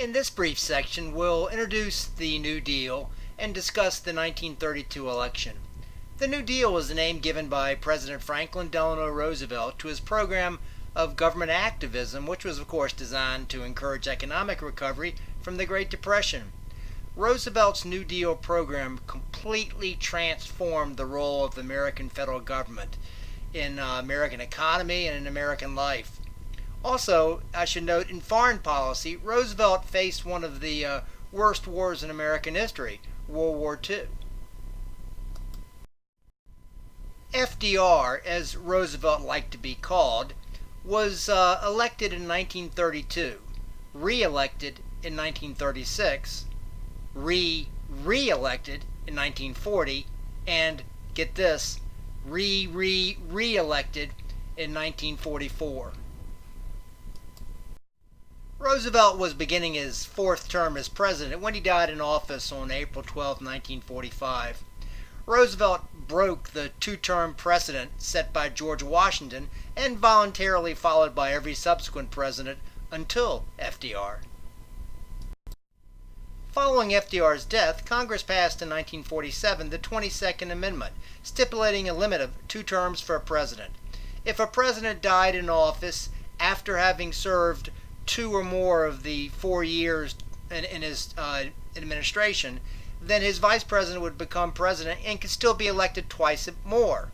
In this brief section, we'll introduce the New Deal and discuss the 1932 election. The New Deal was the name given by President Franklin Delano Roosevelt to his program of government activism, which was, of course, designed to encourage economic recovery from the Great Depression. Roosevelt's New Deal program completely transformed the role of the American federal government in American economy and in American life. Also, I should note, in foreign policy, Roosevelt faced one of the worst wars in American history, World War II. FDR, as Roosevelt liked to be called, was elected in 1932, re-elected in 1936, re-elected in 1940, and, get this, re-elected in 1944. Roosevelt was beginning his fourth term as president when he died in office on April 12, 1945. Roosevelt broke the two-term precedent set by George Washington and voluntarily followed by every subsequent president until FDR. Following FDR's death, Congress passed in 1947 the 22nd Amendment, stipulating a limit of 2 terms for a president. If a president died in office after having served 2 or more of the 4 years in his administration, then his vice president would become president and could still be elected twice more.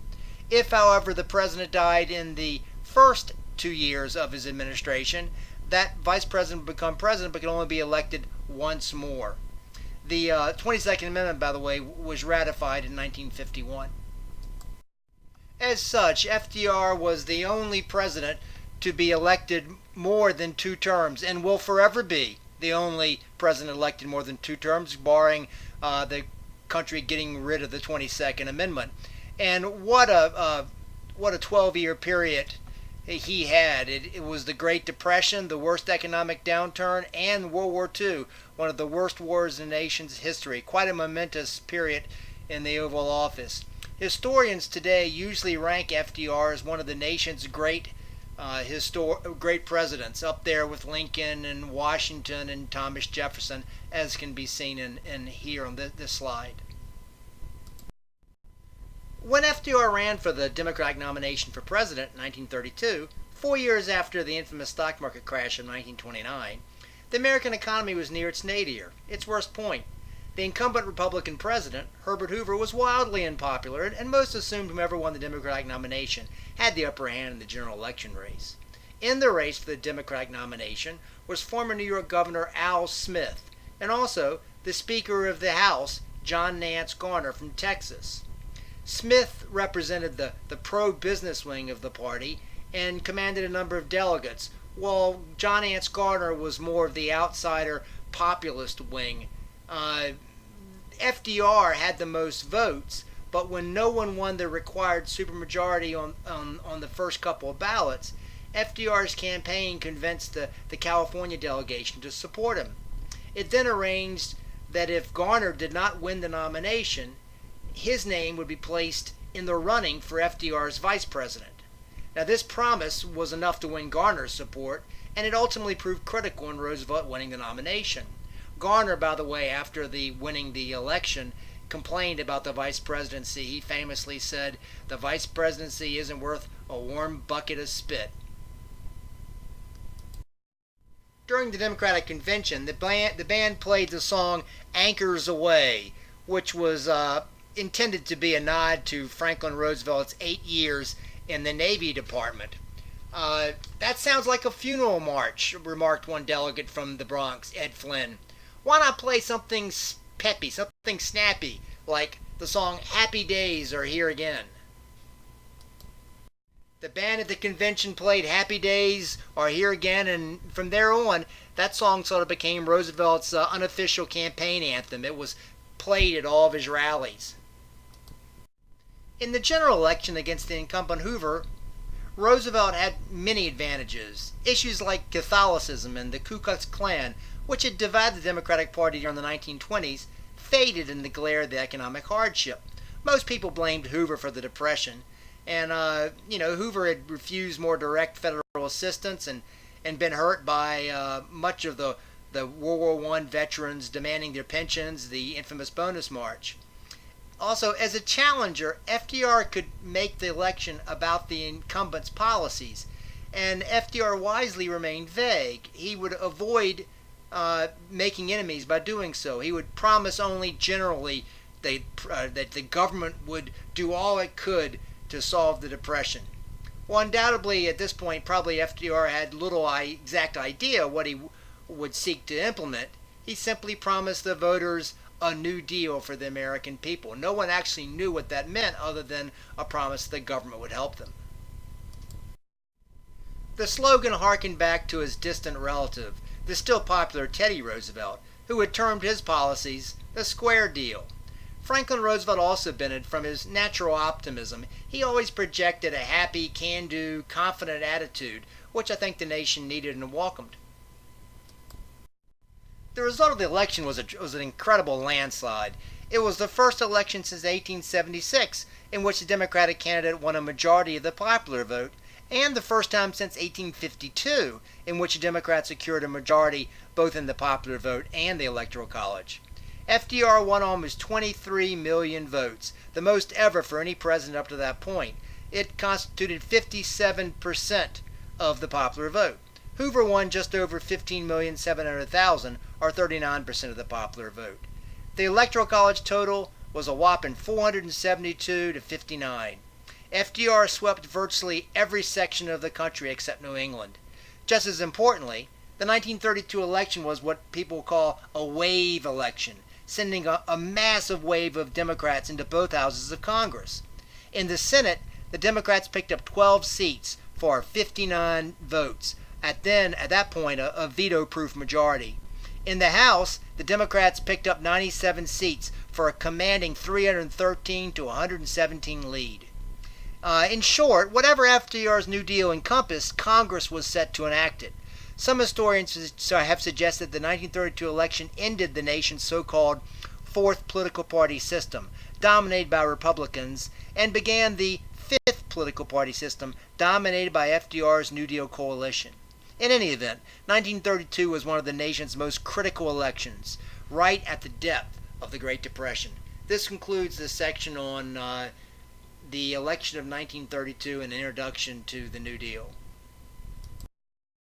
If, however, the president died in the first 2 years of his administration, that vice president would become president but could only be elected once more. The 22nd Amendment, by the way, was ratified in 1951. As such, FDR was the only president to be elected more than 2 terms and will forever be the only president elected more than 2 terms, barring the country getting rid of the 22nd Amendment. And what a 12-year period he had. It was the Great Depression, the worst economic downturn, and World War II, one of the worst wars in the nation's history. Quite a momentous period in the Oval Office. Historians today usually rank FDR as one of the nation's great presidents, up there with Lincoln and Washington and Thomas Jefferson, as can be seen in here on this slide. When FDR ran for the Democratic nomination for president in 1932, 4 years after the infamous stock market crash of 1929, the American economy was near its nadir, its worst point. The incumbent Republican president, Herbert Hoover, was wildly unpopular, and most assumed whomever won the Democratic nomination had the upper hand in the general election race. In the race for the Democratic nomination was former New York Governor Al Smith, and also the Speaker of the House, John Nance Garner from Texas. Smith represented the pro-business wing of the party and commanded a number of delegates, while John Nance Garner was more of the outsider populist wing. FDR had the most votes, but when no one won the required supermajority on the first couple of ballots, FDR's campaign convinced the California delegation to support him. It then arranged that if Garner did not win the nomination, his name would be placed in the running for FDR's vice president. Now, this promise was enough to win Garner's support, and it ultimately proved critical in Roosevelt winning the nomination. Garner, by the way, after winning the election, complained about the vice presidency. He famously said, "The vice presidency isn't worth a warm bucket of spit." During the Democratic convention, the band played the song "Anchors Aweigh," which was intended to be a nod to Franklin Roosevelt's 8 years in the Navy Department. "That sounds like a funeral march," remarked one delegate from the Bronx, Ed Flynn. "Why not play something peppy, something snappy, like the song Happy Days Are Here Again?" The band at the convention played Happy Days Are Here Again, and from there on, that song sort of became Roosevelt's unofficial campaign anthem. It was played at all of his rallies. In the general election against the incumbent Hoover, Roosevelt had many advantages. Issues like Catholicism and the Ku Klux Klan, which had divided the Democratic Party during the 1920s, faded in the glare of the economic hardship. Most people blamed Hoover for the Depression, and Hoover had refused more direct federal assistance and been hurt by much of the the World War I veterans demanding their pensions, the infamous bonus march. Also, as a challenger, FDR could make the election about the incumbent's policies, and FDR wisely remained vague. He would avoid making enemies by doing so. He would promise only generally that the government would do all it could to solve the Depression. Well, undoubtedly, at this point, probably FDR had little exact idea what he would seek to implement. He simply promised the voters a new deal for the American people. No one actually knew what that meant other than a promise the government would help them. The slogan harkened back to his distant relative, the still popular Teddy Roosevelt, who had termed his policies the Square Deal. Franklin Roosevelt also benefited from his natural optimism. He always projected a happy, can-do, confident attitude, which I think the nation needed and welcomed. The result of the election was an incredible landslide. It was the first election since 1876 in which the Democratic candidate won a majority of the popular vote, and the first time since 1852 in which the Democrats secured a majority both in the popular vote and the Electoral College. FDR won almost 23 million votes, the most ever for any president up to that point. It constituted 57% of the popular vote. Hoover won just over 15,700,000, or 39% of the popular vote. The Electoral College total was a whopping 472 to 59. FDR swept virtually every section of the country except New England. Just as importantly, the 1932 election was what people call a wave election, sending a massive wave of Democrats into both houses of Congress. In the Senate, the Democrats picked up 12 seats for 59 votes, at that point a veto-proof majority. In the House, the Democrats picked up 97 seats for a commanding 313 to 117 lead. In short, whatever FDR's New Deal encompassed, Congress was set to enact it. Some historians have suggested the 1932 election ended the nation's so-called fourth political party system, dominated by Republicans, and began the fifth political party system, dominated by FDR's New Deal coalition. In any event, 1932 was one of the nation's most critical elections, right at the depth of the Great Depression. This concludes this section on the election of 1932 and introduction to the New Deal.